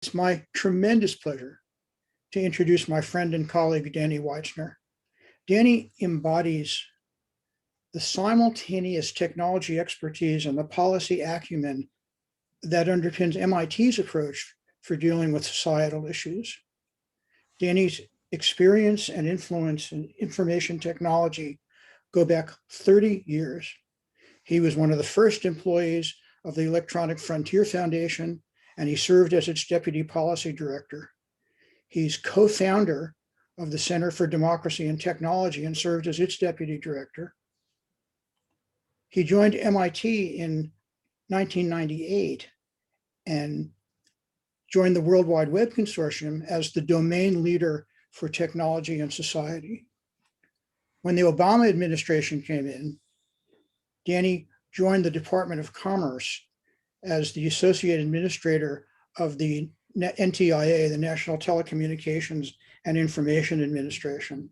It's my tremendous pleasure to introduce my friend and colleague, Danny Weitzner. Danny embodies the simultaneous technology expertise and the policy acumen that underpins MIT's approach for dealing with societal issues. Danny's experience and influence in information technology go back 30 years. He was one of the first employees of the Electronic Frontier Foundation, and he served as its deputy policy director. He's co-founder of the Center for Democracy and Technology and served as its deputy director. He joined MIT in 1998 and joined the World Wide Web Consortium as the domain leader for technology and society. When the Obama administration came in, Danny joined the Department of Commerce as the associate administrator of the NTIA, the National Telecommunications and Information Administration.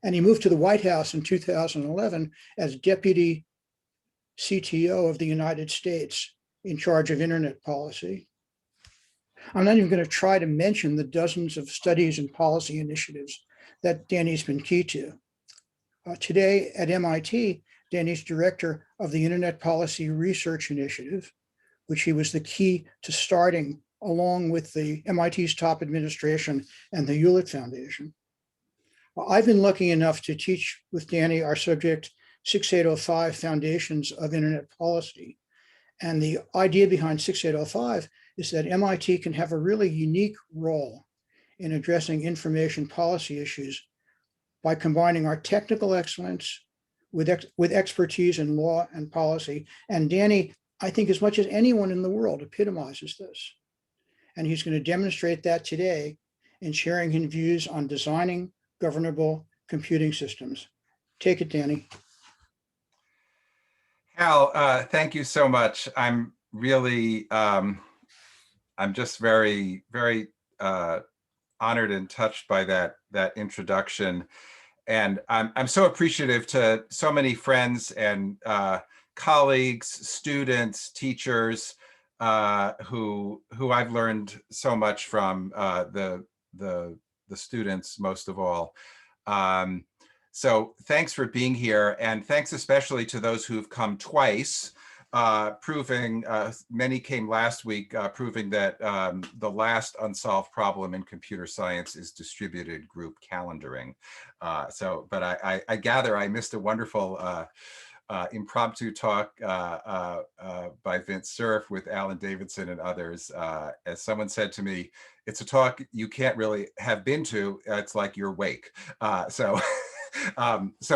And he moved to the White House in 2011 as deputy CTO of the United States in charge of internet policy. I'm not even going to try to mention the dozens of studies and policy initiatives that Danny's been key to. Today at MIT, Danny's director of the Internet Policy Research Initiative, which he was the key to starting along with the MIT's top administration and the Hewlett Foundation. I've been lucky enough to teach with Danny our subject 6805 Foundations of Internet Policy. And the idea behind 6805 is that MIT can have a really unique role in addressing information policy issues by combining our technical excellence with expertise in law and policy. And Danny, I think as much as anyone in the world, epitomizes this. And he's going to demonstrate that today in sharing his views on designing governable computing systems. Take it, Danny. Hal, thank you so much. I'm really, I'm just very, very honored and touched by that introduction. And I'm so appreciative to so many friends and colleagues, students, teachers, who I've learned so much from, the students most of all. So thanks for being here, and thanks especially to those who've come twice, proving, many came last week, proving that the last unsolved problem in computer science is distributed group calendaring. But I gather I missed a wonderful impromptu talk by Vince Cerf with Alan Davidson and others. As someone said to me, it's a talk you can't really have been to, it's like your wake. So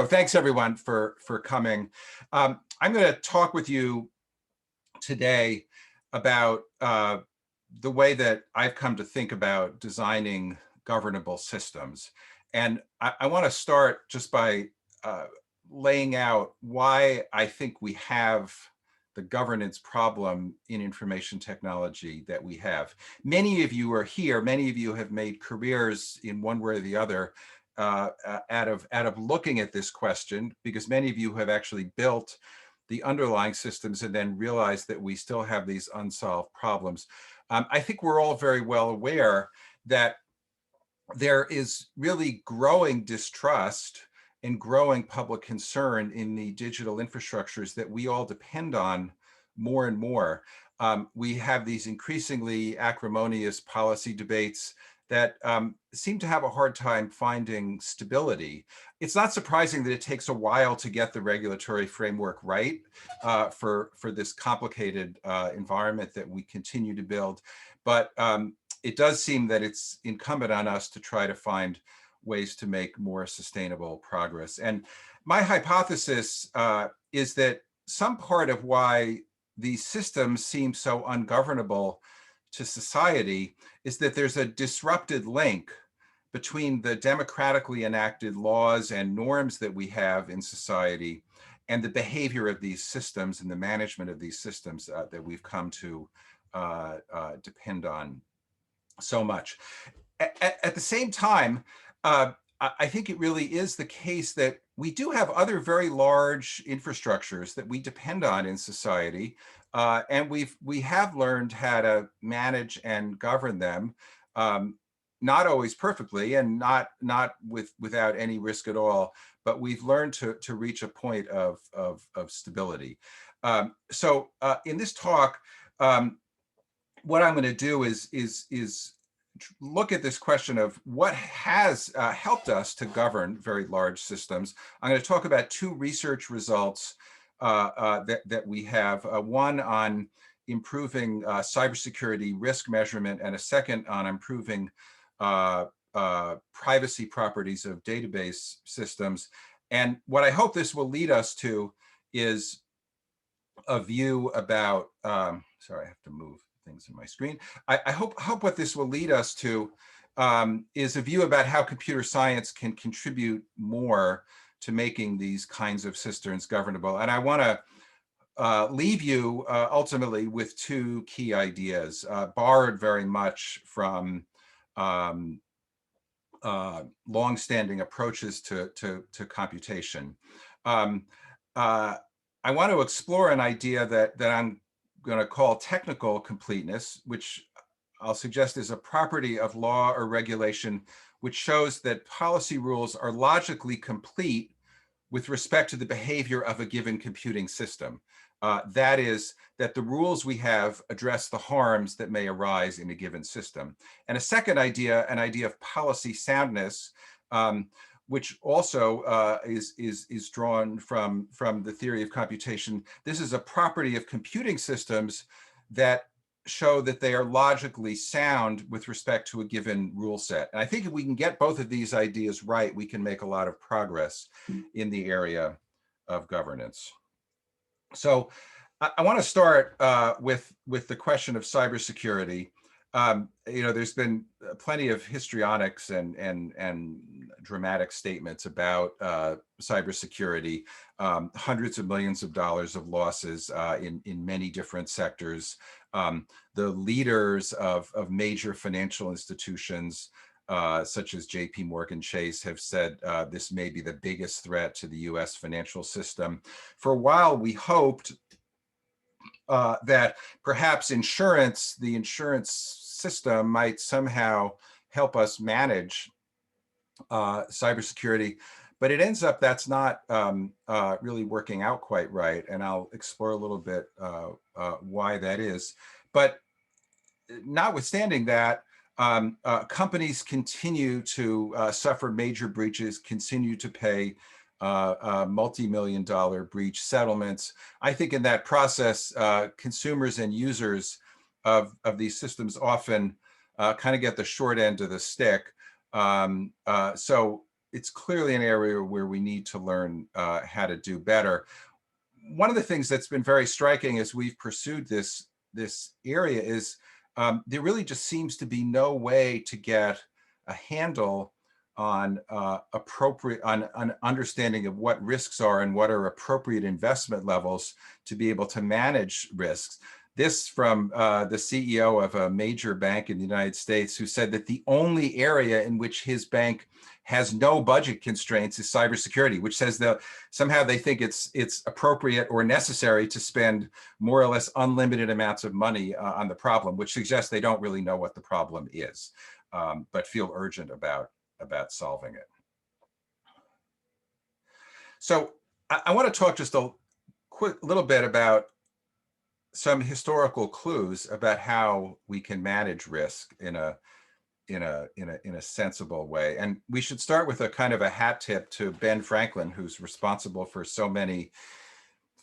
thanks everyone for coming. I'm going to talk with you today about the way that I've come to think about designing governable systems. And I want to start just by laying out why I think we have the governance problem in information technology that we have. Many of you are here, many of you have made careers in one way or the other out of looking at this question, because many of you have actually built the underlying systems and then realized that we still have these unsolved problems. I think we're all very well aware that there is really growing distrust and growing public concern in the digital infrastructures that we all depend on more and more. We have these increasingly acrimonious policy debates that seem to have a hard time finding stability. It's not surprising that it takes a while to get the regulatory framework right for this complicated environment that we continue to build. But it does seem that it's incumbent on us to try to find ways to make more sustainable progress. And my hypothesis is that some part of why these systems seem so ungovernable to society is that there's a disrupted link between the democratically enacted laws and norms that we have in society and the behavior of these systems and the management of these systems that we've come to depend on so much. At the same time, I think it really is the case that we do have other very large infrastructures that we depend on in society, And we have learned how to manage and govern them, not always perfectly and not without any risk at all, but we've learned to reach a point of stability. So in this talk, what I'm going to do is look at this question of what has helped us to govern very large systems. I'm going to talk about two research results that we have, one on improving cybersecurity risk measurement, and a second on improving privacy properties of database systems. And what I hope this will lead us to is a view about, sorry, I have to move things in my screen. I hope what this will lead us to is a view about how computer science can contribute more to making these kinds of systems governable. And I want to leave you ultimately with two key ideas, borrowed very much from long-standing approaches to computation. I want to explore an idea that I'm going to call technical completeness, which I'll suggest is a property of law or regulation, which shows that policy rules are logically complete with respect to the behavior of a given computing system. That is, that the rules we have address the harms that may arise in a given system. And a second idea, an idea of policy soundness, which also is drawn from the theory of computation. This is a property of computing systems that show that they are logically sound with respect to a given rule set. And I think if we can get both of these ideas right, we can make a lot of progress in the area of governance. So I want to start with the question of cybersecurity. There's been plenty of histrionics and dramatic statements about cybersecurity, hundreds of millions of dollars of losses in many different sectors. The leaders of major financial institutions, such as JP Morgan Chase, have said this may be the biggest threat to the US financial system. For a while, we hoped that perhaps the insurance system might somehow help us manage cybersecurity, but it ends up that's not really working out quite right. And I'll explore a little bit why that is. But notwithstanding that, companies continue to suffer major breaches, continue to pay multi-million-dollar breach settlements. I think in that process, consumers and users of these systems often kind of get the short end of the stick. So it's clearly an area where we need to learn how to do better. One of the things that's been very striking as we've pursued this area is there really just seems to be no way to get a handle on an understanding of what risks are and what are appropriate investment levels to be able to manage risks. This from the CEO of a major bank in the United States, who said that the only area in which his bank has no budget constraints is cybersecurity, which says that somehow they think it's appropriate or necessary to spend more or less unlimited amounts of money on the problem, which suggests they don't really know what the problem is, but feel urgent about solving it. So I want to talk just a little bit about some historical clues about how we can manage risk in a sensible way. And we should start with a kind of a hat tip to Ben Franklin, who's responsible for so many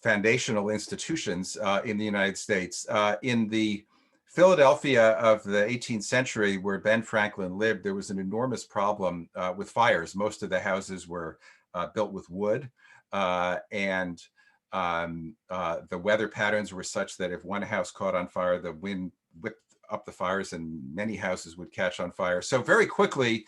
foundational institutions in the United States. In the Philadelphia of the 18th century, where Ben Franklin lived, there was an enormous problem with fires. Most of the houses were built with wood, and the weather patterns were such that if one house caught on fire, the wind whipped up the fires and many houses would catch on fire. So very quickly,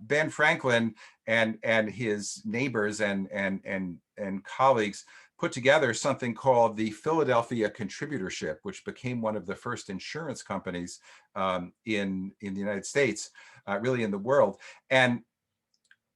Ben Franklin and his neighbors and colleagues put together something called the Philadelphia Contributorship, which became one of the first insurance companies in the United States, really in the world. And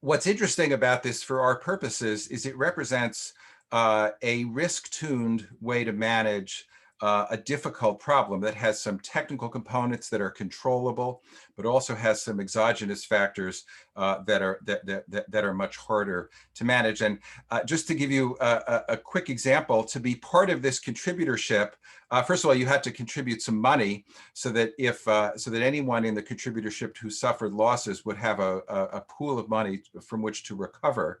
what's interesting about this for our purposes is it represents a risk-tuned way to manage a difficult problem that has some technical components that are controllable, but also has some exogenous factors that are much harder to manage. And just to give you a quick example, to be part of this contributorship, first of all, you had to contribute some money so that if so that anyone in the contributorship who suffered losses would have a pool of money from which to recover.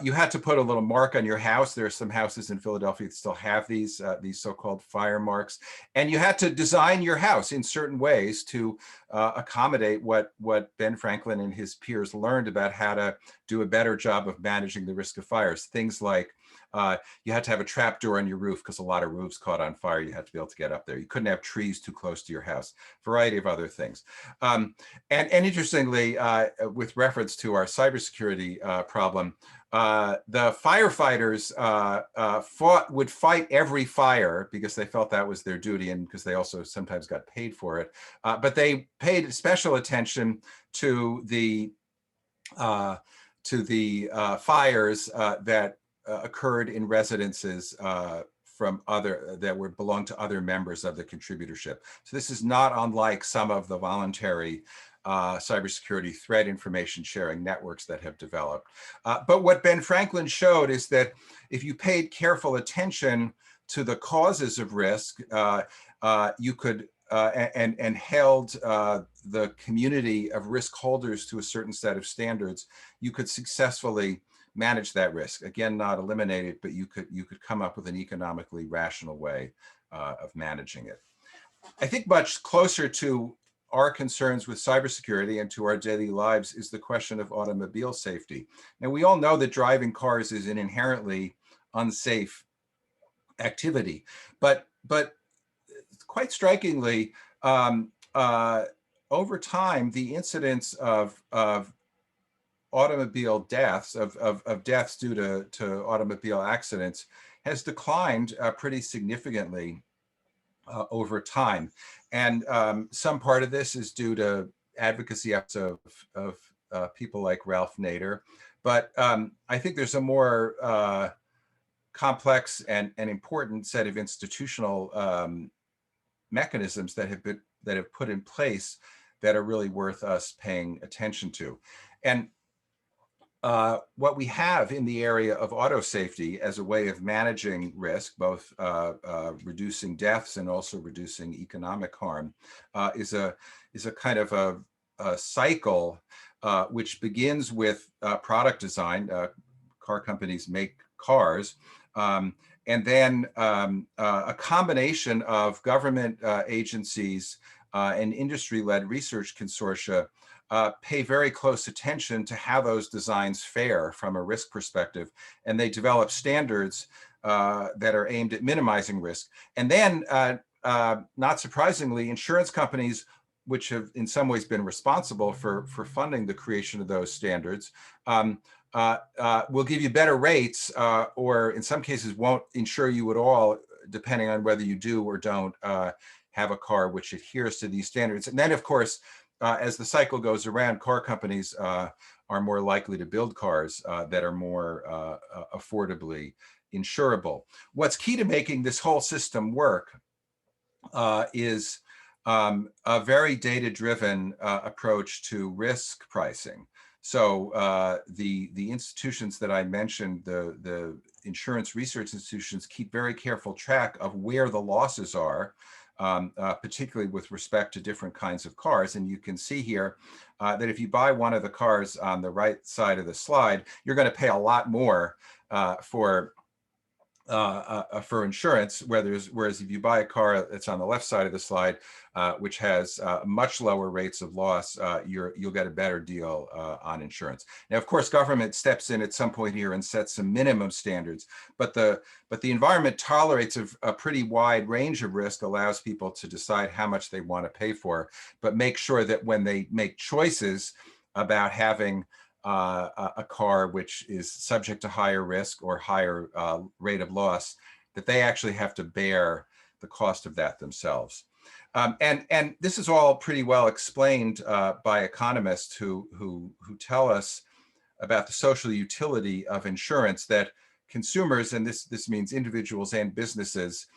You had to put a little mark on your house. There are some houses in Philadelphia that still have these so-called fire marks. And you had to design your house in certain ways to accommodate what Ben Franklin and his peers learned about how to do a better job of managing the risk of fires. Things like you had to have a trap door on your roof because a lot of roofs caught on fire. You had to be able to get up there. You couldn't have trees too close to your house, variety of other things. And interestingly, with reference to our cybersecurity problem, the firefighters would fight every fire because they felt that was their duty, and because they also sometimes got paid for it. But they paid special attention to the fires that occurred in residences from belonged to other members of the contributorship. So this is not unlike some of the voluntary cybersecurity threat information sharing networks that have developed. But what Ben Franklin showed is that if you paid careful attention to the causes of risk, you could and held the community of risk holders to a certain set of standards, you could successfully manage that risk. Again, not eliminate it, but you could come up with an economically rational way of managing it. I think much closer to our concerns with cybersecurity and to our daily lives is the question of automobile safety. Now, we all know that driving cars is an inherently unsafe activity, but quite strikingly, over time, the incidence of automobile deaths, of deaths due to automobile accidents, has declined pretty significantly over time. And some part of this is due to advocacy efforts of people like Ralph Nader. But I think there's a more complex and important set of institutional mechanisms that have put in place that are really worth us paying attention to. And what we have in the area of auto safety as a way of managing risk, both reducing deaths and also reducing economic harm, is a kind of a cycle which begins with product design. Car companies make cars, and then a combination of government agencies and industry-led research consortia pay very close attention to how those designs fare from a risk perspective, and they develop standards that are aimed at minimizing risk. And then, not surprisingly, insurance companies, which have in some ways been responsible for funding the creation of those standards, will give you better rates, or in some cases won't insure you at all, depending on whether you do or don't have a car which adheres to these standards. And then, of course, as the cycle goes around, car companies are more likely to build cars that are more affordably insurable. What's key to making this whole system work is a very data-driven approach to risk pricing. So the institutions that I mentioned, the insurance research institutions, keep very careful track of where the losses are, particularly with respect to different kinds of cars. And you can see here that if you buy one of the cars on the right side of the slide, you're going to pay a lot more for insurance, whereas if you buy a car that's on the left side of the slide, which has much lower rates of loss, you'll get a better deal on insurance. Now, of course, government steps in at some point here and sets some minimum standards, but the environment tolerates a pretty wide range of risk, allows people to decide how much they want to pay for, but make sure that when they make choices about having a car which is subject to higher risk or higher rate of loss, that they actually have to bear the cost of that themselves. And this is all pretty well explained by economists who tell us about the social utility of insurance, that consumers, and this means individuals and businesses,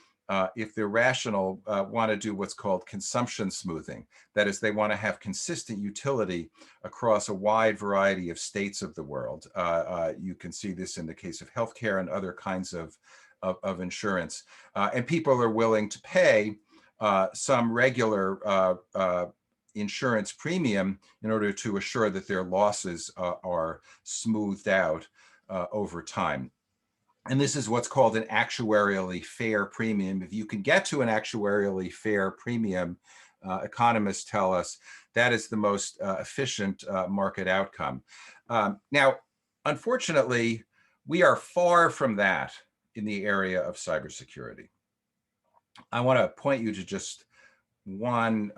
if they're rational, want to do what's called consumption smoothing. That is, they want to have consistent utility across a wide variety of states of the world. You can see this in the case of healthcare and other kinds of insurance. And people are willing to pay some regular insurance premium in order to assure that their losses are smoothed out over time. And this is what's called an actuarially fair premium. If you can get to an actuarially fair premium, economists tell us that is the most efficient market outcome. Now, unfortunately, we are far from that in the area of cybersecurity. I want to point you to just one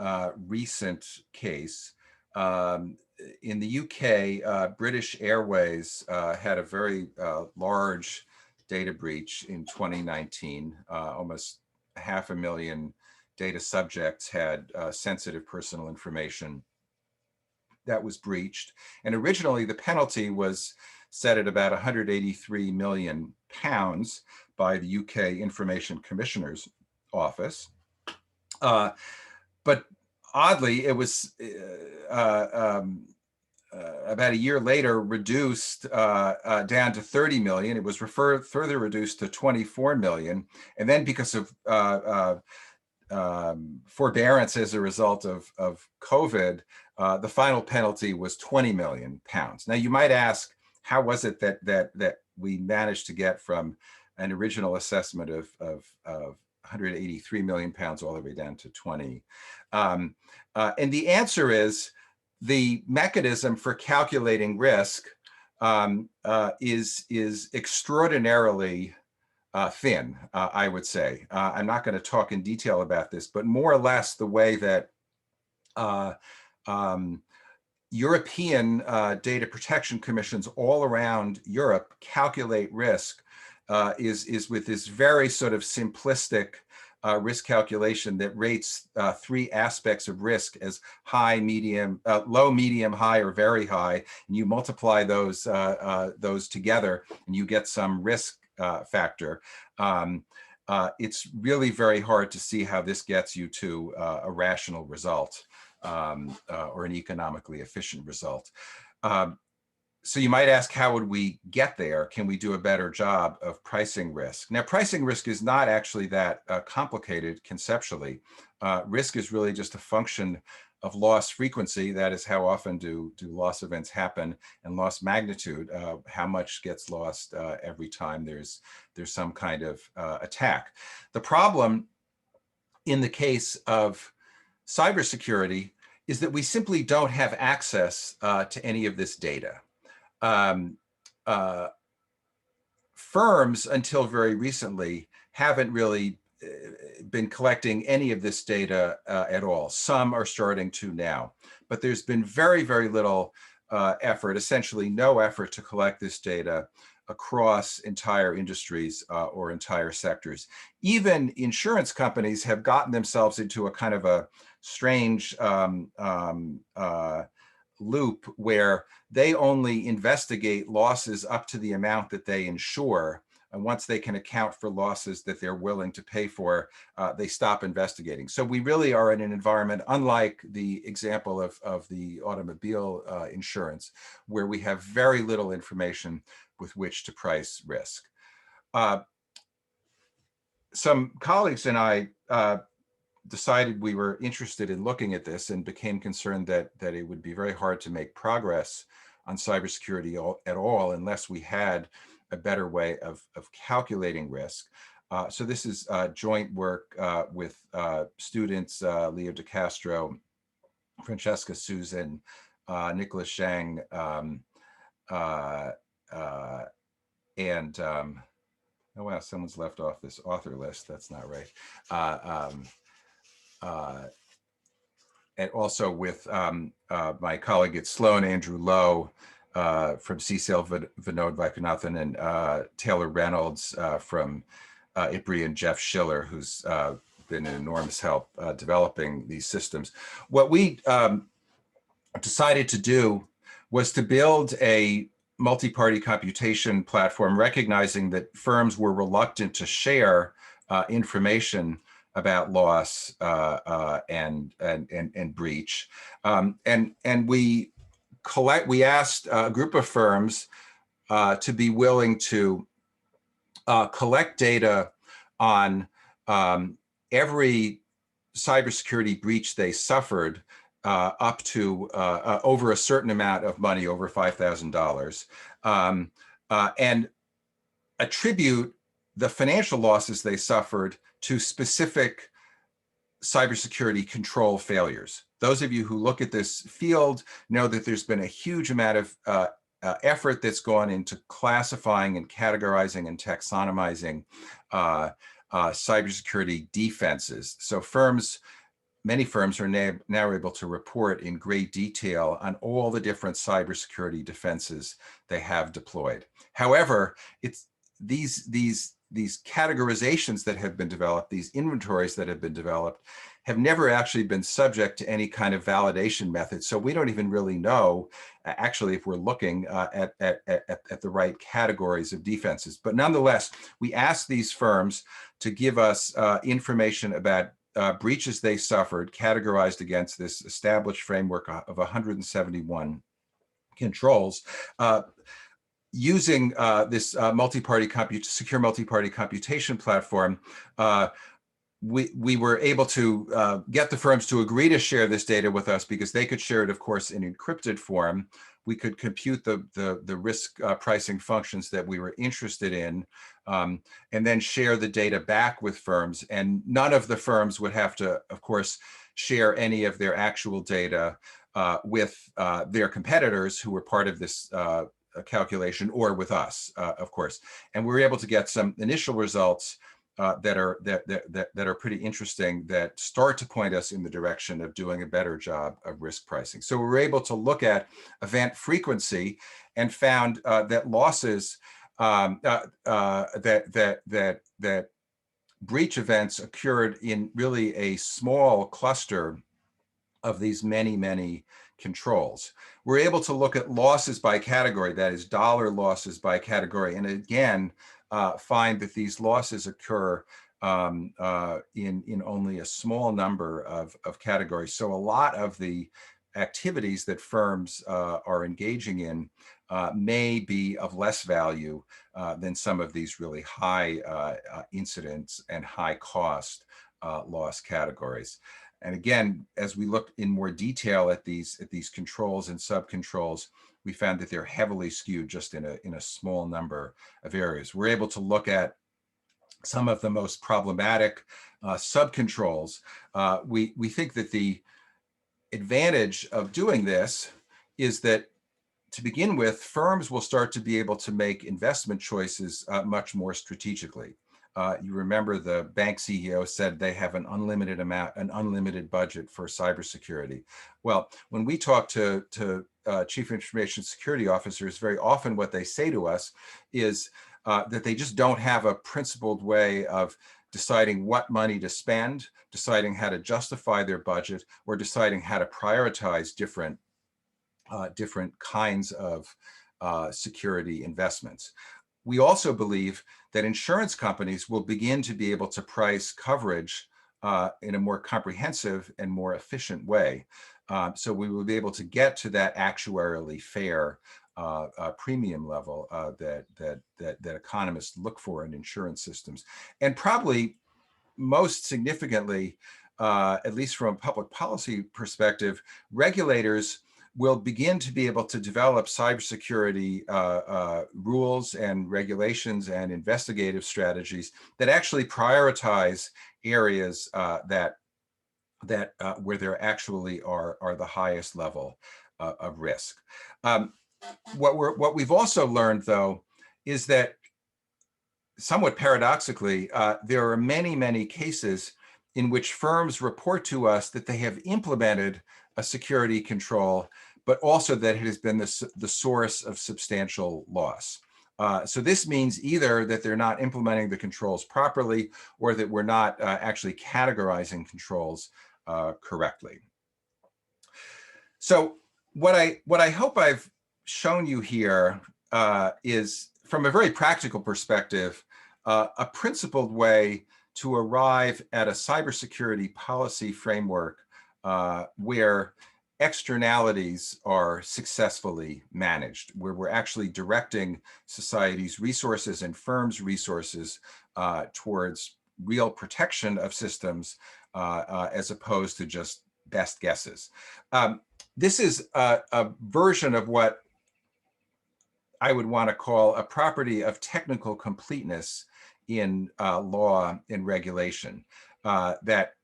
recent case. In the UK, British Airways had a very large data breach in 2019. Almost 500,000 data subjects had sensitive personal information that was breached. And originally the penalty was set at about £183 million by the UK Information Commissioner's Office. But oddly, it was about a year later reduced down to 30 million. It was further reduced to 24 million. And then because of forbearance as a result of COVID, the final penalty was 20 million pounds. Now you might ask, how was it that we managed to get from an original assessment of 183 million pounds all the way down to 20? And the answer is the mechanism for calculating risk is extraordinarily thin, I would say. I'm not going to talk in detail about this, but more or less the way that European data protection commissions all around Europe calculate risk is with this very sort of simplistic risk calculation that rates three aspects of risk as high, medium, low, medium, high, or very high, and you multiply those together, and you get some risk factor. It's really very hard to see how this gets you to a rational result or an economically efficient result. So you might ask, how would we get there? Can we do a better job of pricing risk? Now, pricing risk is not actually that complicated conceptually. Risk is really just a function of loss frequency. That is, how often do loss events happen, and loss magnitude, how much gets lost every time there's some kind of attack. The problem in the case of cybersecurity is that we simply don't have access to any of this data. Firms, until very recently, haven't really been collecting any of this data at all. Some are starting to now, but there's been very, very little effort, essentially no effort, to collect this data across entire industries or entire sectors. Even insurance companies have gotten themselves into a kind of a strange loop where they only investigate losses up to the amount that they insure. And once they can account for losses that they're willing to pay for, they stop investigating. So we really are in an environment, unlike the example of the automobile insurance, where we have very little information with which to price risk. Some colleagues and I decided we were interested in looking at this and became concerned that it would be very hard to make progress on cybersecurity at all unless we had a better way of calculating risk. So this is joint work with students, Leo DeCastro, Francesca Susan, Nicholas Zhang, and oh wow, someone's left off this author list. That's not right. And also with my colleague at Sloan, Andrew Lowe, from CSAIL, Vinod Vaikunathan, and Taylor Reynolds from IPRI, and Jeff Schiller, who's been an enormous help developing these systems. What we decided to do was to build a multi-party computation platform, recognizing that firms were reluctant to share information about loss and breach. And we asked a group of firms to be willing to collect data on every cybersecurity breach they suffered up to over a certain amount of money, over $5,000, and attribute the financial losses they suffered to specific cybersecurity control failures. Those of you who look at this field know that there's been a huge amount of effort that's gone into classifying and categorizing and taxonomizing cybersecurity defenses. So many firms are now able to report in great detail on all the different cybersecurity defenses they have deployed. However, it's these categorizations that have been developed, these inventories that have been developed, have never actually been subject to any kind of validation method. So we don't even really know, actually, if we're looking at the right categories of defenses. But nonetheless, we asked these firms to give us information about breaches they suffered, categorized against this established framework of 171 controls. Using this secure multi-party computation platform, we were able to get the firms to agree to share this data with us because they could share it, of course, in encrypted form. We could compute the risk pricing functions that we were interested in, and then share the data back with firms. And none of the firms would have to, of course, share any of their actual data with their competitors who were part of this calculation, or with us, of course. And we were able to get some initial results that are pretty interesting, that start to point us in the direction of doing a better job of risk pricing. So we were able to look at event frequency and found that losses that breach events occurred in really a small cluster of these many controls. We're able to look at losses by category, that is dollar losses by category, and again, find that these losses occur in only a small number of categories. So a lot of the activities that firms are engaging in may be of less value than some of these really high incidence and high cost loss categories. And again, as we look in more detail at these controls and subcontrols, we found that they're heavily skewed just in a small number of areas. We're able to look at some of the most problematic subcontrols. We think that the advantage of doing this is that, to begin with, firms will start to be able to make investment choices much more strategically. You remember the bank CEO said they have an unlimited budget for cybersecurity. Well, when we talk to chief information security officers, very often what they say to us is that they just don't have a principled way of deciding what money to spend, deciding how to justify their budget, or deciding how to prioritize different kinds of security investments. We also believe that insurance companies will begin to be able to price coverage in a more comprehensive and more efficient way. So we will be able to get to that actuarially fair premium level that economists look for in insurance systems. And probably most significantly, at least from a public policy perspective, regulators will begin to be able to develop cybersecurity rules and regulations and investigative strategies that actually prioritize areas where there actually are the highest level of risk. What we've also learned, though, is that, somewhat paradoxically, there are many cases in which firms report to us that they have implemented a security control, but also that it has been the source of substantial loss. So this means either that they're not implementing the controls properly, or that we're not actually categorizing controls correctly. So what I hope I've shown you here is, from a very practical perspective, a principled way to arrive at a cybersecurity policy framework where externalities are successfully managed, where we're actually directing society's resources and firms' resources towards real protection of systems as opposed to just best guesses. This is a version of what I would want to call a property of technical completeness in law and regulation. That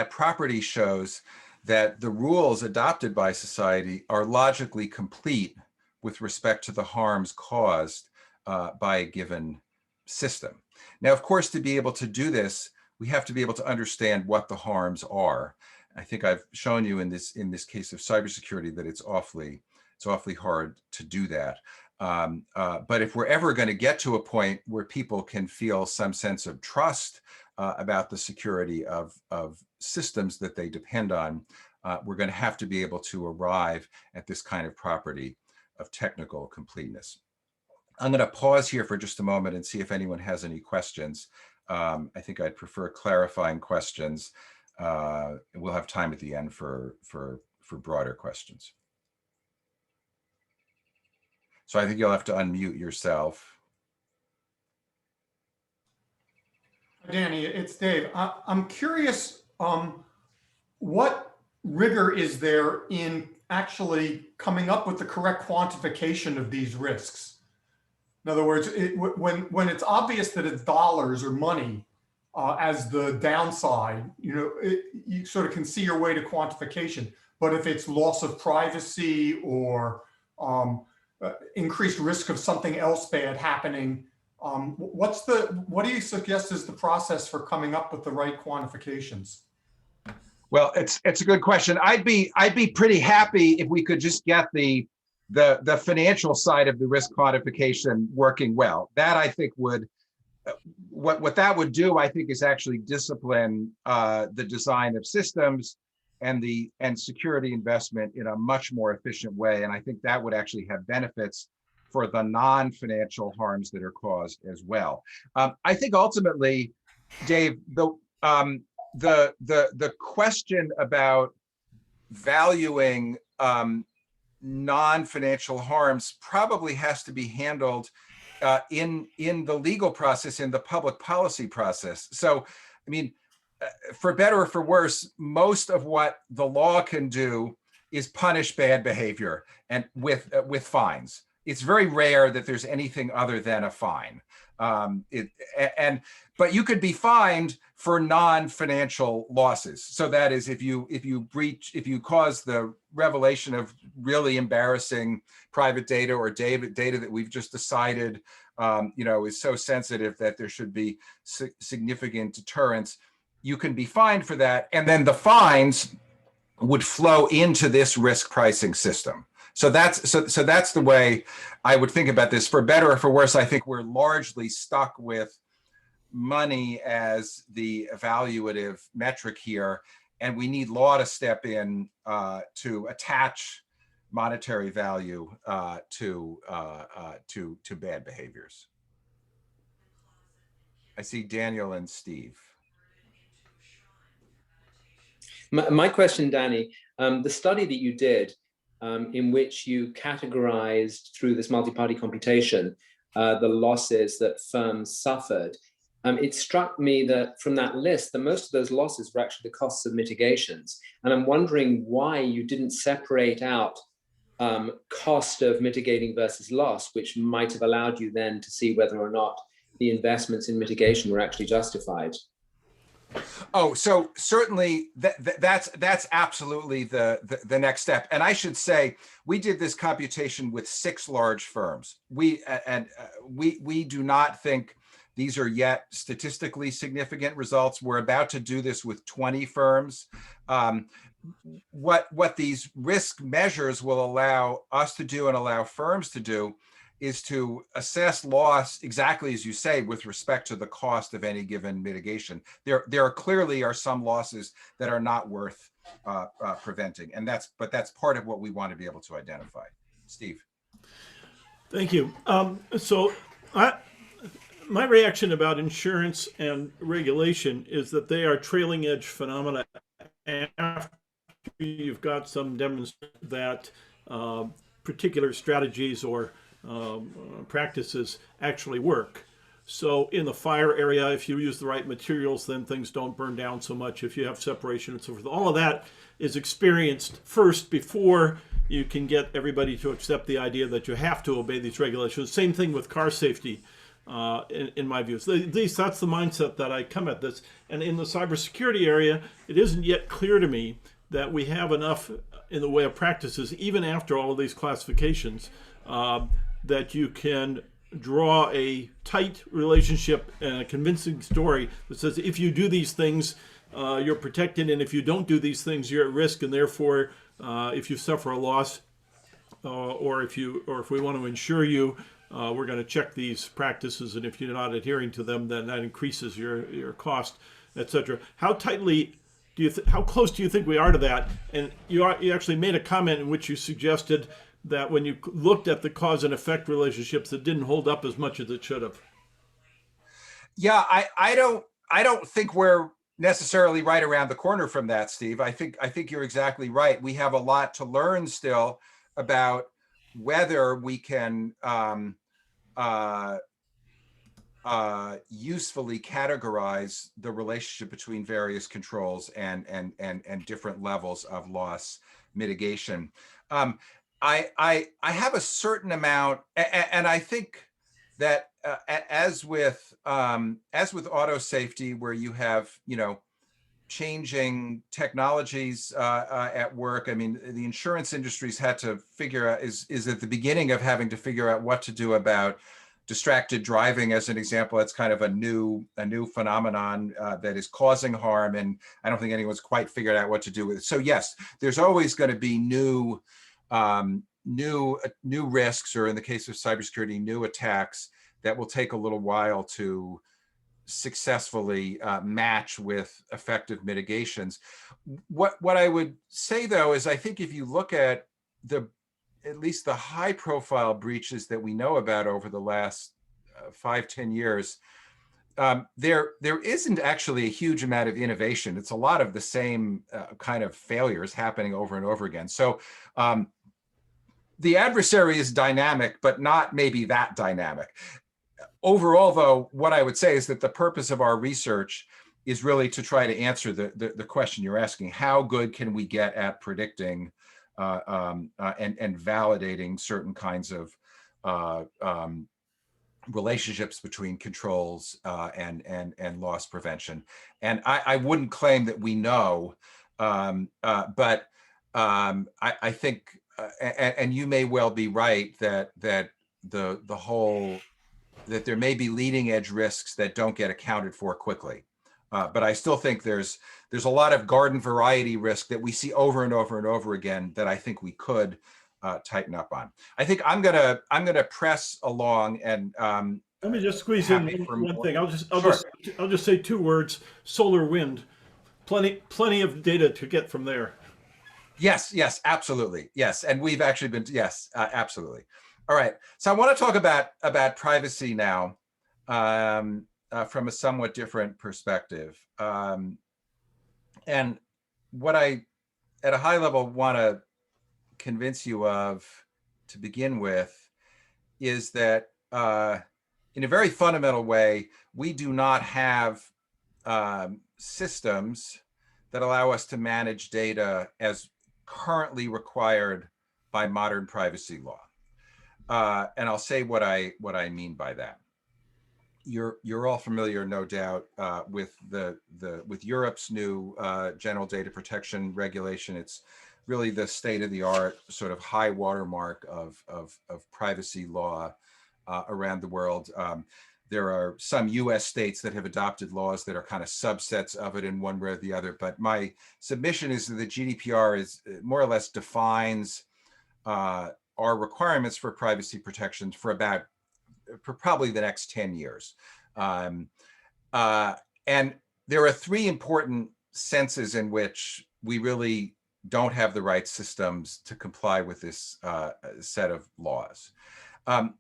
property shows that the rules adopted by society are logically complete with respect to the harms caused by a given system. Now, of course, to be able to do this, we have to be able to understand what the harms are. I think I've shown you in this case of cybersecurity that it's awfully hard to do that. But if we're ever going to get to a point where people can feel some sense of trust about the security of systems that they depend on, we're going to have to be able to arrive at this kind of property of technical completeness. I'm going to pause here for just a moment and see if anyone has any questions. I think I'd prefer clarifying questions. We'll have time at the end for broader questions. So I think you'll have to unmute yourself. Danny, it's Dave. I'm curious, what rigor is there in actually coming up with the correct quantification of these risks? In other words, when it's obvious that it's dollars or money as the downside, you sort of can see your way to quantification. But if it's loss of privacy or increased risk of something else bad happening, what do you suggest is the process for coming up with the right quantifications? Well, it's a good question. I'd be pretty happy if we could just get the financial side of the risk quantification working well. That I think would what that would do, I think, is actually discipline the design of systems and security investment in a much more efficient way. And I think that would actually have benefits for the non-financial harms that are caused as well. I think ultimately, Dave, the question about valuing non-financial harms probably has to be handled in the legal process, in the public policy process. So, I mean, for better or for worse, most of what the law can do is punish bad behavior and with fines. It's very rare that there's anything other than a fine. But you could be fined for non-financial losses. So that is, if you cause the revelation of really embarrassing private data or data that we've just decided, is so sensitive that there should be significant deterrence, you can be fined for that, and then the fines would flow into this risk pricing system. So that's the way I would think about this. For better or for worse, I think we're largely stuck with money as the evaluative metric here, and we need law to step in to attach monetary value to bad behaviors. I see Daniel and Steve. My question, Danny, the study that you did, in which you categorized through this multi-party computation the losses that firms suffered, it struck me that from that list, that most of those losses were actually the costs of mitigations. And I'm wondering why you didn't separate out cost of mitigating versus loss, which might have allowed you then to see whether or not the investments in mitigation were actually justified. Oh, so certainly that's absolutely the next step. And I should say, we did this computation with 6 large firms. We do not think these are yet statistically significant results. We're about to do this with 20 firms. What these risk measures will allow us to do and allow firms to do is to assess loss exactly as you say with respect to the cost of any given mitigation. There clearly are some losses that are not worth preventing, and that's part of what we want to be able to identify. Steve. Thank you. My reaction about insurance and regulation is that they are trailing edge phenomena after you've got some demonstration that particular strategies or practices actually work. So in the fire area, if you use the right materials, then things don't burn down so much. If you have separation and so forth, all of that is experienced first before you can get everybody to accept the idea that you have to obey these regulations. Same thing with car safety, in my views. At least that's the mindset that I come at this. And in the cybersecurity area, it isn't yet clear to me that we have enough in the way of practices, even after all of these classifications, that you can draw a tight relationship and a convincing story that says if you do these things, you're protected, and if you don't do these things, you're at risk, and therefore, if you suffer a loss, or if we want to insure you, we're going to check these practices, and if you're not adhering to them, then that increases your cost, etc. How tightly how close do you think we are to that? And you actually made a comment in which you suggested that when you looked at the cause and effect relationships, it didn't hold up as much as it should have. Yeah, I don't think we're necessarily right around the corner from that, Steve. I think you're exactly right. We have a lot to learn still about whether we can usefully categorize the relationship between various controls and different levels of loss mitigation. I have a certain amount, and I think that as with auto safety, where you have changing technologies at work. I mean, the insurance industry's had to figure out is at the beginning of having to figure out what to do about distracted driving, as an example. That's kind of a new phenomenon that is causing harm, and I don't think anyone's quite figured out what to do with it. So yes, there's always going to be new risks, or in the case of cybersecurity, new attacks that will take a little while to successfully match with effective mitigations. What I would say, though, is I think if you look at at least the high profile breaches that we know about over the last 5-10 years, there isn't actually a huge amount of innovation. It's a lot of the same kind of failures happening over and over again. So the adversary is dynamic, but not maybe that dynamic. Overall, though, what I would say is that the purpose of our research is really to try to answer the question you're asking: how good can we get at predicting and validating certain kinds of relationships between controls and loss prevention? And I wouldn't claim that we know, but I think, and you may well be right, that that there may be leading edge risks that don't get accounted for quickly. But I still think there's a lot of garden variety risk that we see over and over and over again that I think we could tighten up on. I think I'm gonna press along, and let me just squeeze in one thing. I'll just say 2 words: solar wind. Plenty of data to get from there. Yes, absolutely. Yes, and we've actually been, yes, absolutely. All right, so I want to talk about privacy now from a somewhat different perspective. And what I, at a high level, want to convince you of to begin with is that in a very fundamental way, we do not have systems that allow us to manage data as currently required by modern privacy law. And I'll say what I mean by that. You're all familiar, no doubt, with with Europe's new general data protection regulation. It's really the state-of-the-art sort of high watermark of privacy law around the world. There are some US states that have adopted laws that are kind of subsets of it in one way or the other. But my submission is that the GDPR is more or less defines our requirements for privacy protections for probably the next 10 years. And there are 3 important senses in which we really don't have the right systems to comply with this set of laws.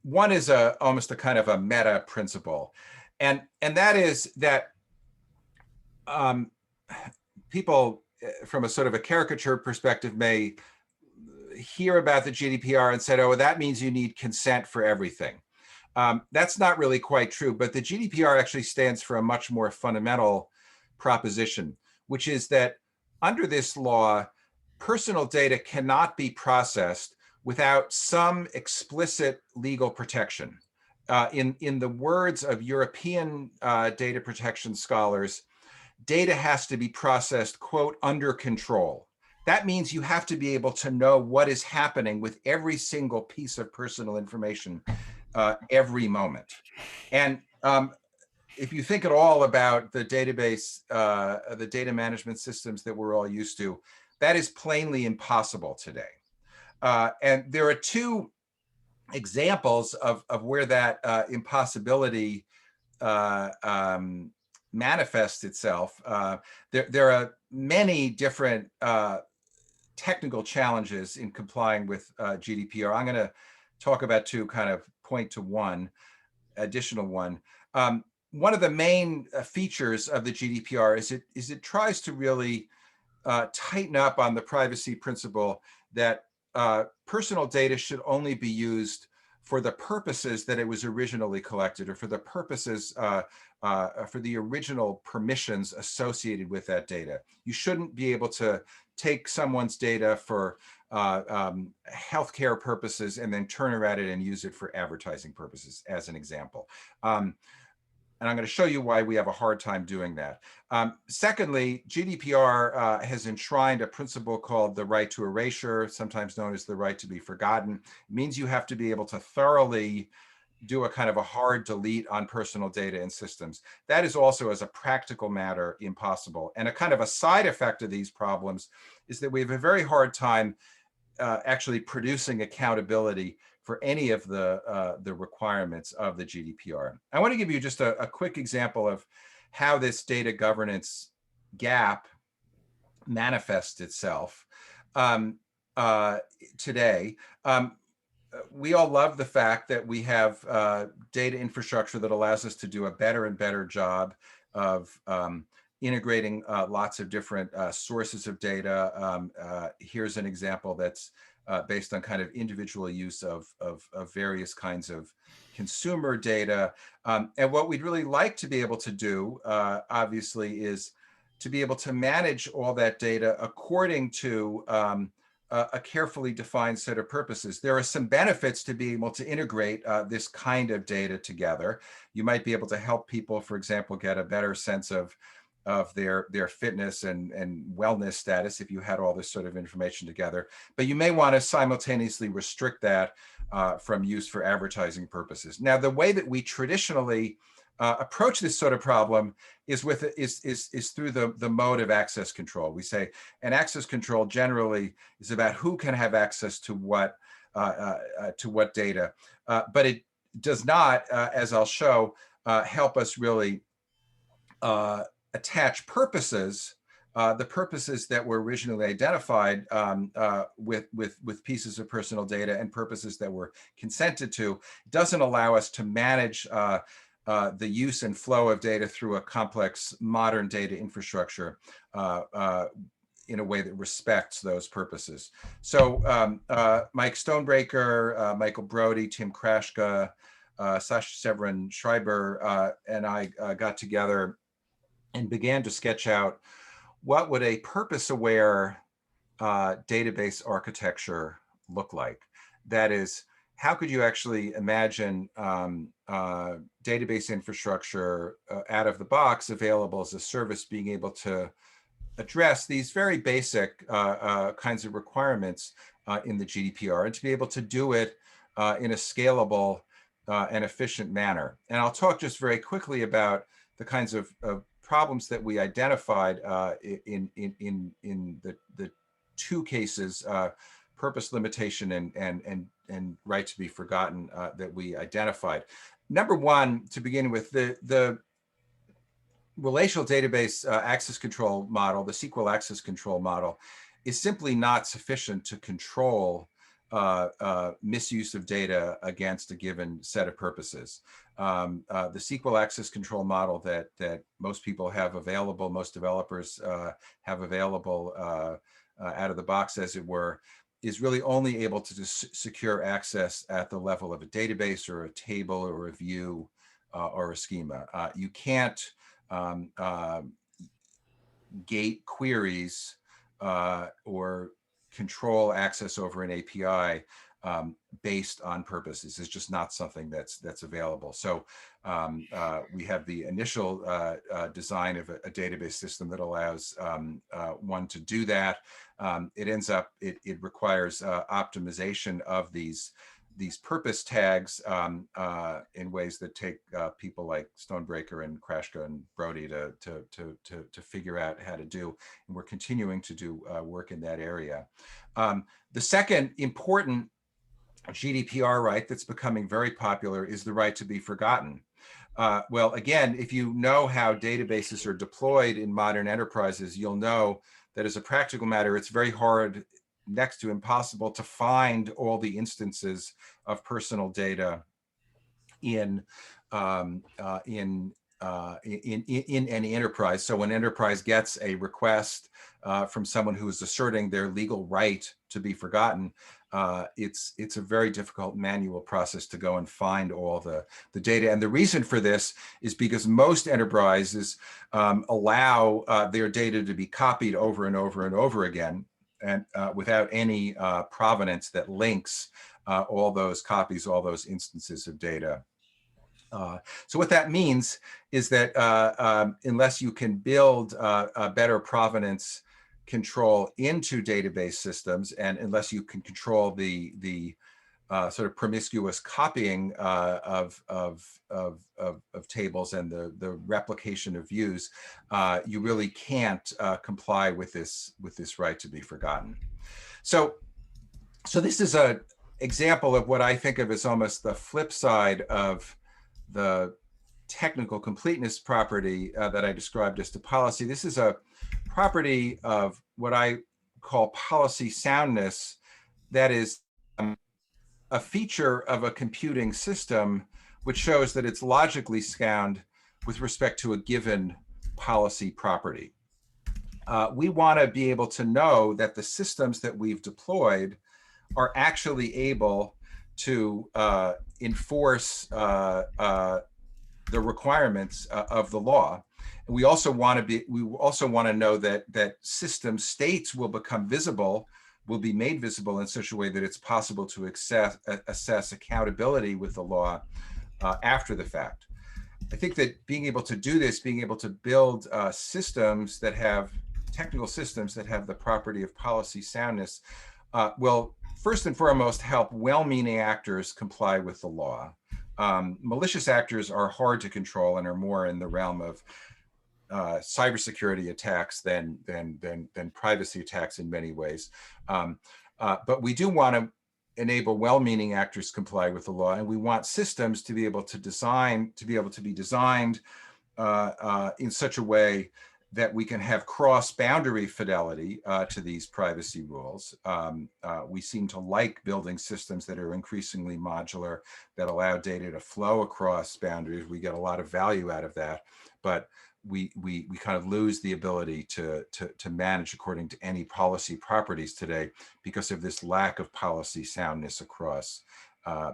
One is almost a kind of a meta principle, and that is that people from a sort of a caricature perspective may hear about the GDPR and said, oh, that means you need consent for everything. That's not really quite true, but the GDPR actually stands for a much more fundamental proposition, which is that under this law, personal data cannot be processed without some explicit legal protection. In the words of European data protection scholars, data has to be processed, quote, under control. That means you have to be able to know what is happening with every single piece of personal information every moment. And if you think at all about the database, the data management systems that we're all used to, that is plainly impossible today. And there are two examples of where that impossibility manifests itself. There are many different technical challenges in complying with GDPR. I'm going to talk about two, kind of point to one, additional one. One of the main features of the GDPR is it tries to really tighten up on the privacy principle that personal data should only be used for the purposes that it was originally collected, or for the purposes, for the original permissions associated with that data. You shouldn't be able to take someone's data for healthcare purposes and then turn around it and use it for advertising purposes, as an example. And I'm going to show you why we have a hard time doing that. Secondly, GDPR has enshrined a principle called the right to erasure, sometimes known as the right to be forgotten. It means you have to be able to thoroughly do a kind of a hard delete on personal data in systems. That is also, as a practical matter, impossible. And a kind of a side effect of these problems is that we have a very hard time actually producing accountability for any of the requirements of the GDPR. I want to give you just a quick example of how this data governance gap manifests itself today. We all love the fact that we have data infrastructure that allows us to do a better and better job of integrating lots of different sources of data. Here's an example that's based on kind of individual use of various kinds of consumer data. And what we'd really like to be able to do, obviously, is to be able to manage all that data according to a carefully defined set of purposes. There are some benefits to being able to integrate this kind of data together. You might be able to help people, for example, get a better sense of their fitness and wellness status if you had all this sort of information together. But you may want to simultaneously restrict that from use for advertising purposes. Now, the way that we traditionally approach this sort of problem is through the mode of access control. We say, and access control generally is about who can have access to what data, but it does not, as I'll show, help us really attach purposes, the purposes that were originally identified with pieces of personal data and purposes that were consented to. It doesn't allow us to manage the use and flow of data through a complex modern data infrastructure in a way that respects those purposes. So Mike Stonebreaker, Michael Brody, Tim Krashka, Sasha Severin Schreiber, and I got together and began to sketch out what would a purpose-aware database architecture look like. That is, how could you actually imagine database infrastructure out of the box available as a service being able to address these very basic kinds of requirements in the GDPR, and to be able to do it in a scalable and efficient manner. And I'll talk just very quickly about the kinds of problems that we identified in the two cases, purpose limitation and right to be forgotten, that we identified. Number one, to begin with, the relational database access control model, the SQL access control model, is simply not sufficient to control misuse of data against a given set of purposes. The SQL access control model that most people have available, most developers have available out of the box, as it were, is really only able to secure access at the level of a database or a table or a view or a schema. You can't gate queries or control access over an API based on purposes. It's just not something that's available. So we have the initial design of a database system that allows one to do that. It requires optimization of these purpose tags in ways that take people like Stonebreaker and Krashka and Brody to figure out how to do. And we're continuing to do work in that area. The second important GDPR right that's becoming very popular is the right to be forgotten. Well, again, if you know how databases are deployed in modern enterprises, you'll know that as a practical matter, it's very hard, next to impossible, to find all the instances of personal data in any enterprise. So when an enterprise gets a request from someone who is asserting their legal right to be forgotten, it's a very difficult manual process to go and find all the data. And the reason for this is because most enterprises allow their data to be copied over and over and over again, and without any provenance that links all those copies, all those instances of data. So what that means is that unless you can build a better provenance control into database systems, and unless you can control the sort of promiscuous copying of tables and the replication of views, you really can't comply with this right to be forgotten. So this is an example of what I think of as almost the flip side of the technical completeness property that I described as to policy. This is a property of what I call policy soundness, that is a feature of a computing system which shows that it's logically sound with respect to a given policy property. We want to be able to know that the systems that we've deployed are actually able to enforce the requirements of the law. And we also want to know that system states will become visible, will be made visible in such a way that it's possible to assess accountability with the law after the fact. I think that being able to do this, being able to build systems that have technical systems that have the property of policy soundness will first and foremost help well-meaning actors comply with the law. Malicious actors are hard to control and are more in the realm of cybersecurity attacks than privacy attacks in many ways. But we do want to enable well-meaning actors comply with the law, and we want systems to be able to be designed in such a way that we can have cross-boundary fidelity to these privacy rules. We seem to like building systems that are increasingly modular, that allow data to flow across boundaries. We get a lot of value out of that, but we kind of lose the ability to manage according to any policy properties today because of this lack of policy soundness across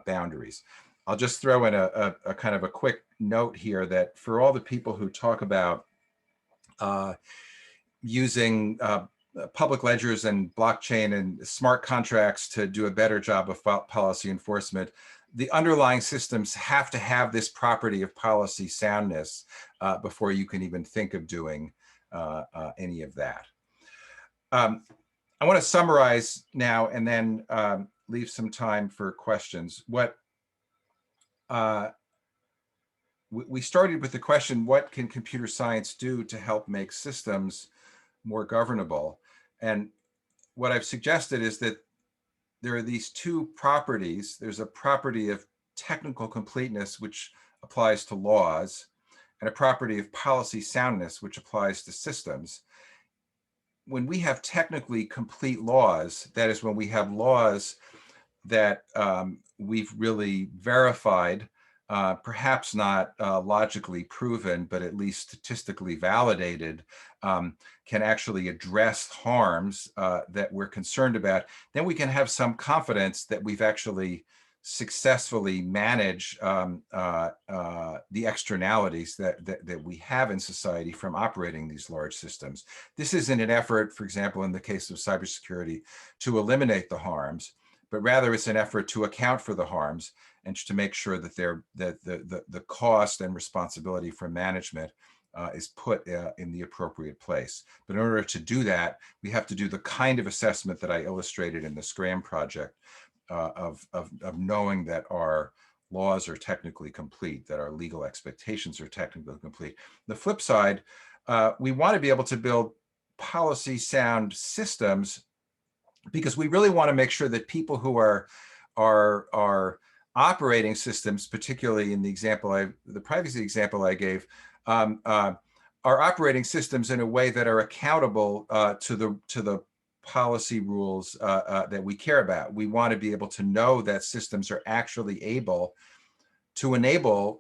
boundaries. I'll just throw in a kind of a quick note here that for all the people who talk about using public ledgers and blockchain and smart contracts to do a better job of policy enforcement, the underlying systems have to have this property of policy soundness before you can even think of doing any of that. I want to summarize now and then leave some time for questions. We started with the question, what can computer science do to help make systems more governable? And what I've suggested is that there are these two properties. There's a property of technical completeness, which applies to laws, and a property of policy soundness, which applies to systems. When we have technically complete laws, that is when we have laws that we've really verified, perhaps not logically proven, but at least statistically validated, can actually address harms that we're concerned about, then we can have some confidence that we've actually successfully managed the externalities that we have in society from operating these large systems. This isn't an effort, for example, in the case of cybersecurity, to eliminate the harms, but rather it's an effort to account for the harms and to make sure that the cost and responsibility for management is put in the appropriate place. But in order to do that, we have to do the kind of assessment that I illustrated in the Scram project, of knowing that our laws are technically complete, that our legal expectations are technically complete. The flip side, we want to be able to build policy sound systems, because we really want to make sure that people who are operating systems, particularly in the privacy example I gave, are operating systems in a way that are accountable to the policy rules that we care about. We want to be able to know that systems are actually able to enable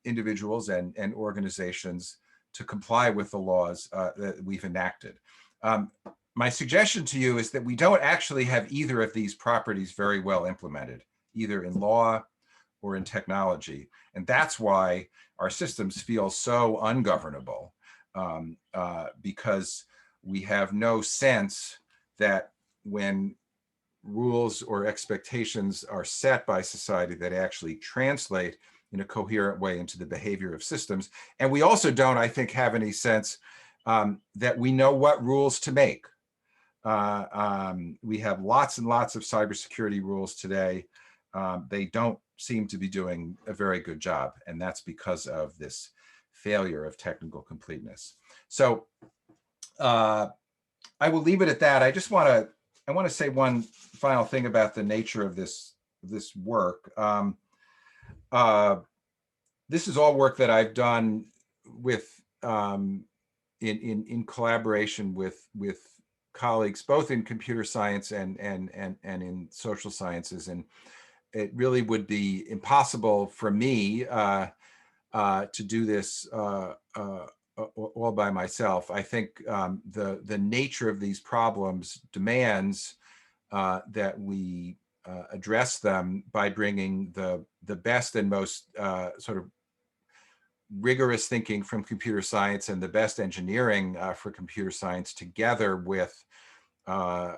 individuals and organizations to comply with the laws that we've enacted. My suggestion to you is that we don't actually have either of these properties very well implemented, either in law or in technology. And that's why our systems feel so ungovernable, because we have no sense that when rules or expectations are set by society, that actually translate in a coherent way into the behavior of systems. And we also don't, I think, have any sense that we know what rules to make. We have lots and lots of cybersecurity rules today. They don't seem to be doing a very good job, and that's because of this failure of technical completeness. So I will leave it at that. I want to say one final thing about the nature of this work. This is all work that I've done with in collaboration with colleagues, both in computer science and in social sciences, and it really would be impossible for me to do this all by myself. I think the nature of these problems demands that we address them by bringing the best and most sort of rigorous thinking from computer science and the best engineering for computer science together with an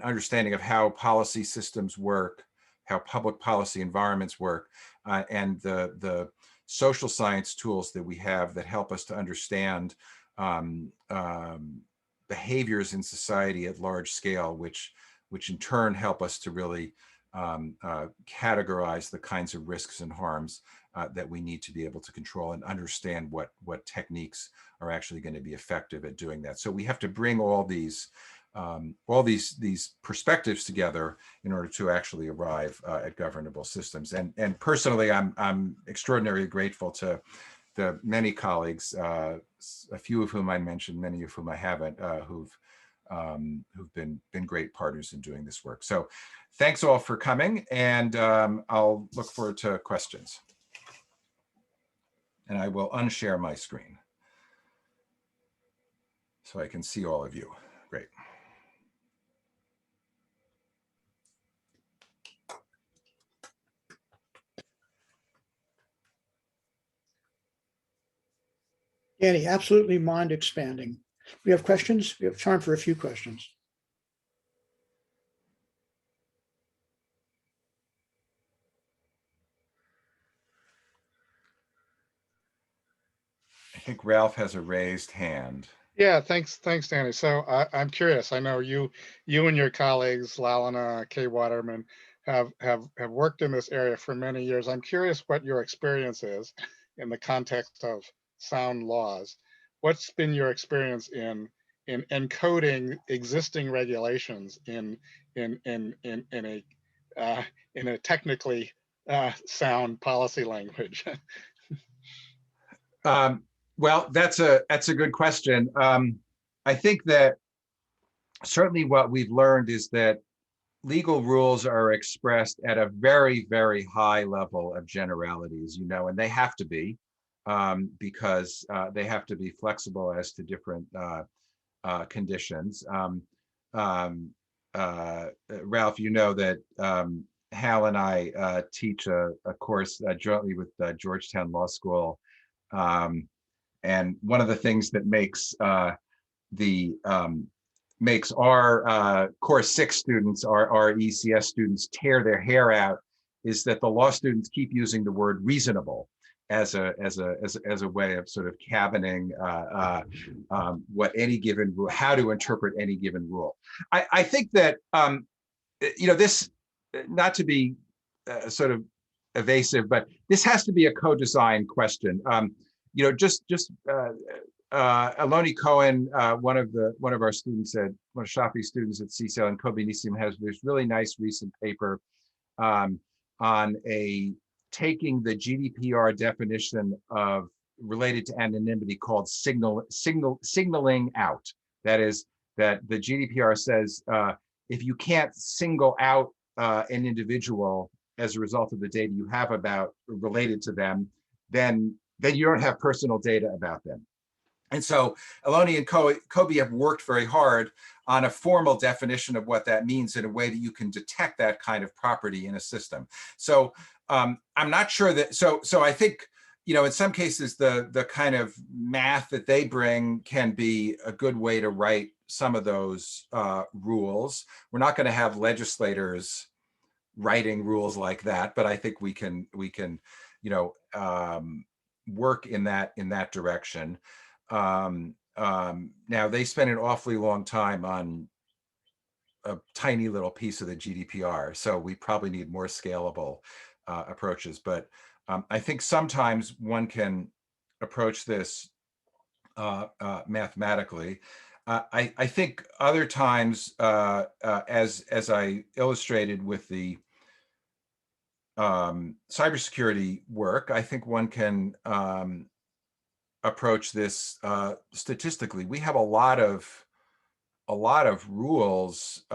understanding of how policy systems work, how public policy environments work, and the social science tools that we have that help us to understand behaviors in society at large scale, which in turn help us to really categorize the kinds of risks and harms that we need to be able to control and understand what techniques are actually going to be effective at doing that. So we have to bring all these perspectives together in order to actually arrive at governable systems. And personally, I'm extraordinarily grateful to the many colleagues, a few of whom I mentioned, many of whom I haven't, who've been great partners in doing this work. So thanks all for coming, and I'll look forward to questions. And I will unshare my screen so I can see all of you. Great. Danny, absolutely mind expanding. We have questions? We have time for a few questions. I think Ralph has a raised hand. Yeah, thanks, Danny. So I'm curious. I know you and your colleagues, Lalana, Kay Waterman, have worked in this area for many years. I'm curious what your experience is in the context of sound laws. What's been your experience in encoding existing regulations in a technically sound policy language? Well, that's a good question. I think that certainly what we've learned is that legal rules are expressed at a very, very high level of generality, as you know, and they have to be, because they have to be flexible as to different conditions. Ralph, you know that Hal and I teach a course jointly with Georgetown Law School. And one of the things that makes makes our course 6 students, our ECS students, tear their hair out is that the law students keep using the word reasonable as a way of sort of cabining what any given rule, how to interpret any given rule. I think that this, not to be sort of evasive, but this has to be a co-design question. Aloni Cohen, one of our students one of Shafi's students at CSAIL, and Kobe Nissim, has this really nice recent paper on taking the GDPR definition of related to anonymity called signaling out. That is, that the GDPR says if you can't single out an individual as a result of the data you have related to them, then you don't have personal data about them. And so Aloni and Kobe have worked very hard on a formal definition of what that means in a way that you can detect that kind of property in a system. So I'm not sure that, so I think, in some cases, the kind of math that they bring can be a good way to write some of those rules. We're not going to have legislators writing rules like that, but I think we can work in that direction. Now they spend an awfully long time on a tiny little piece of the GDPR, so we probably need more scalable approaches. But I think sometimes one can approach this mathematically. I think other times, as I illustrated with the cybersecurity work, I think one can approach this statistically. We have a lot of rules,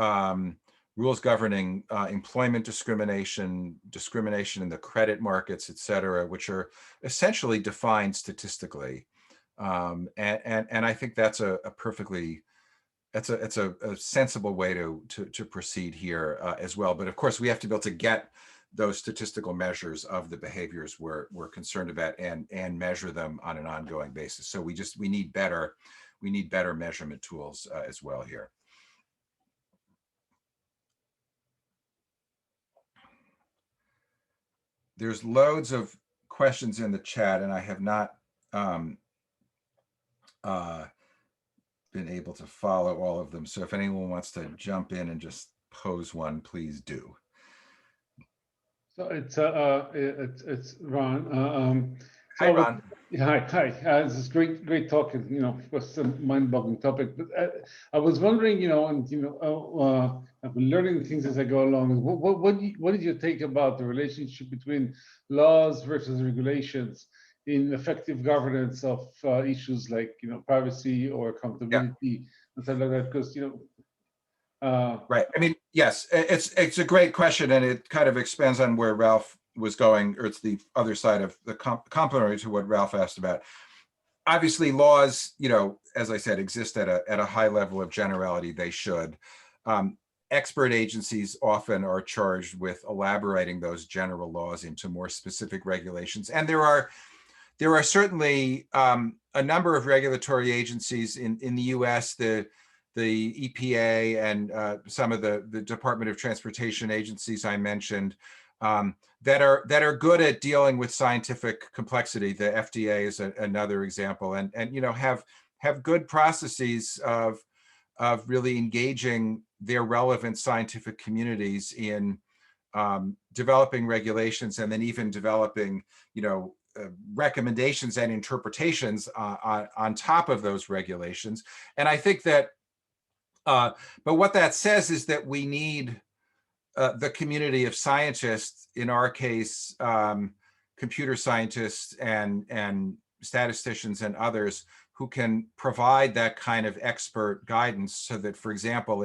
rules governing employment discrimination in the credit markets, et cetera, which are essentially defined statistically. And I think that's a sensible way to proceed here as well. But of course, we have to be able to get those statistical measures of the behaviors we're concerned about and measure them on an ongoing basis. So we need better measurement tools as well here. There's loads of questions in the chat, and I have not been able to follow all of them. So if anyone wants to jump in and just pose one, please do. So it's Ron. Hi, Ron. Hi. This is great talking. It was a mind-boggling topic. But I was wondering, I've been learning things as I go along. What did you think about the relationship between laws versus regulations in effective governance of issues like privacy or accountability and stuff like that? Because right. I mean, yes, it's a great question, and it kind of expands on where Ralph was going, or it's the other side of the complementary to what Ralph asked about. Obviously, laws, as I said, exist at a high level of generality. They should. Expert agencies often are charged with elaborating those general laws into more specific regulations, and there are certainly a number of regulatory agencies in the U.S. The EPA and some of the Department of Transportation agencies I mentioned that are good at dealing with scientific complexity. The FDA is another example, and have good processes of really engaging their relevant scientific communities in developing regulations, and then even developing recommendations and interpretations on top of those regulations. And I think that but what that says is that we need the community of scientists, in our case, computer scientists and statisticians and others, who can provide that kind of expert guidance, so that, for example,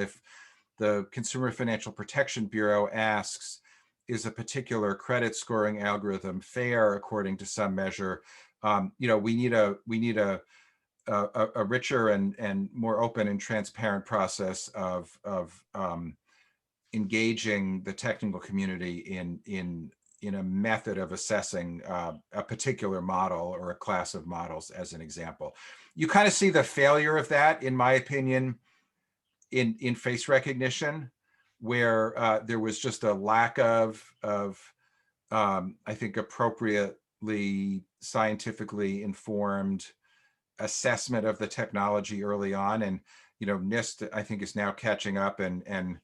the Consumer Financial Protection Bureau asks, is a particular credit scoring algorithm fair according to some measure? We need a richer and more open and transparent process of engaging the technical community in a method of assessing a particular model or a class of models, as an example. You kind of see the failure of that, in my opinion, in face recognition, where there was just a lack of I think, appropriately scientifically informed assessment of the technology early on. And, NIST, I think, is now catching up, and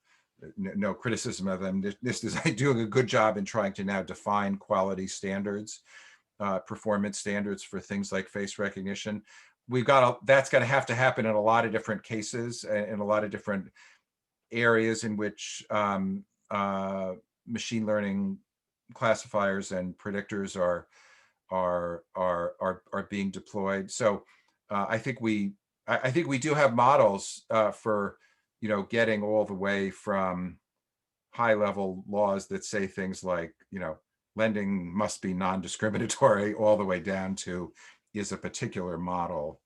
no criticism of them. NIST is doing a good job in trying to now define quality standards, performance standards for things like face recognition. That's going to have to happen in a lot of different cases, in a lot of different areas in which machine learning classifiers and predictors are being deployed. So I think we do have models for getting all the way from high level laws that say things like lending must be non-discriminatory, all the way down to, is a particular model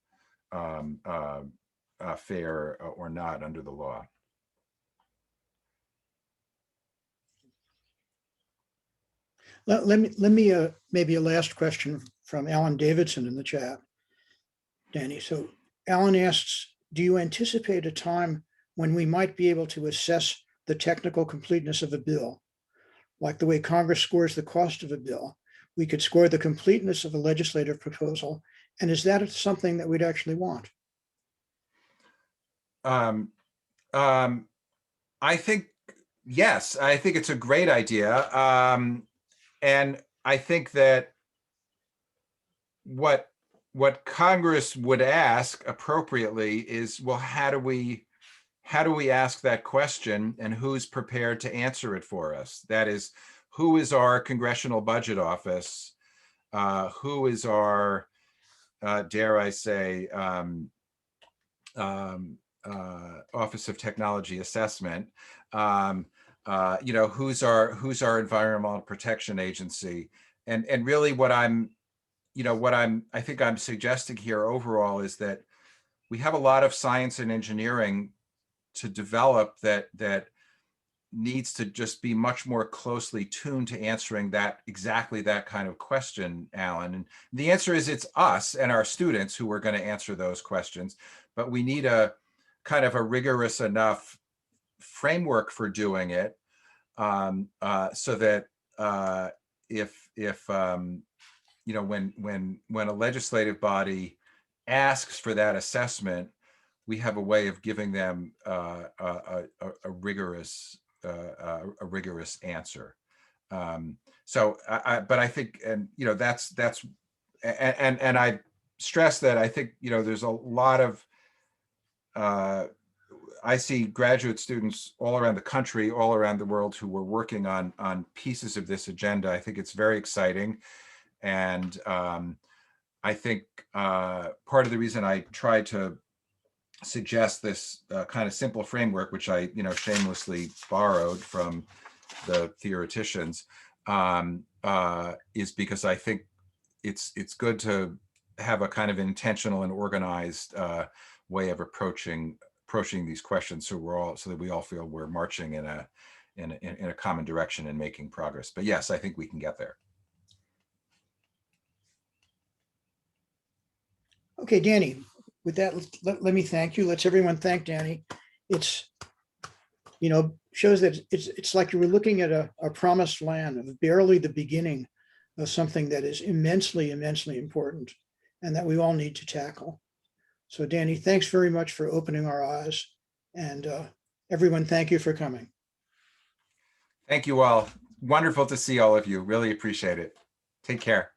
fair or not under the law. Let me maybe a last question from Alan Davidson in the chat, Danny. So Alan asks, do you anticipate a time when we might be able to assess the technical completeness of a bill? Like the way Congress scores the cost of a bill, we could score the completeness of a legislative proposal. And is that something that we'd actually want? I think, yes, I think it's a great idea. And I think that what Congress would ask appropriately is, well, how do we ask that question, and who's prepared to answer it for us? That is, who is our Congressional Budget Office? Who is our, dare I say, Office of Technology Assessment? Who's our Environmental Protection Agency? And really I think I'm suggesting here overall is that we have a lot of science and engineering to develop that needs to just be much more closely tuned to answering exactly that kind of question, Alan. And the answer is, it's us and our students who are going to answer those questions, but we need a kind of a rigorous enough framework for doing it, so that if when a legislative body asks for that assessment, we have a way of giving them a rigorous answer. But I think, and that's and I stress that I think there's a lot of I see graduate students all around the country, all around the world, who were working on pieces of this agenda. I think it's very exciting, and I think part of the reason I tried to suggest this kind of simple framework, which I shamelessly borrowed from the theoreticians, is because I think it's good to have a kind of intentional and organized way of approaching these questions, so that we all feel we're marching in a common direction and making progress. But yes, I think we can get there. Okay, Danny, with that, let me thank you. Let's everyone thank Danny. It's, shows that it's like you were looking at a promised land of barely the beginning of something that is immensely, immensely important, and that we all need to tackle. So Danny, thanks very much for opening our eyes, and everyone, thank you for coming. Thank you all. Wonderful to see all of you. Really appreciate it. Take care.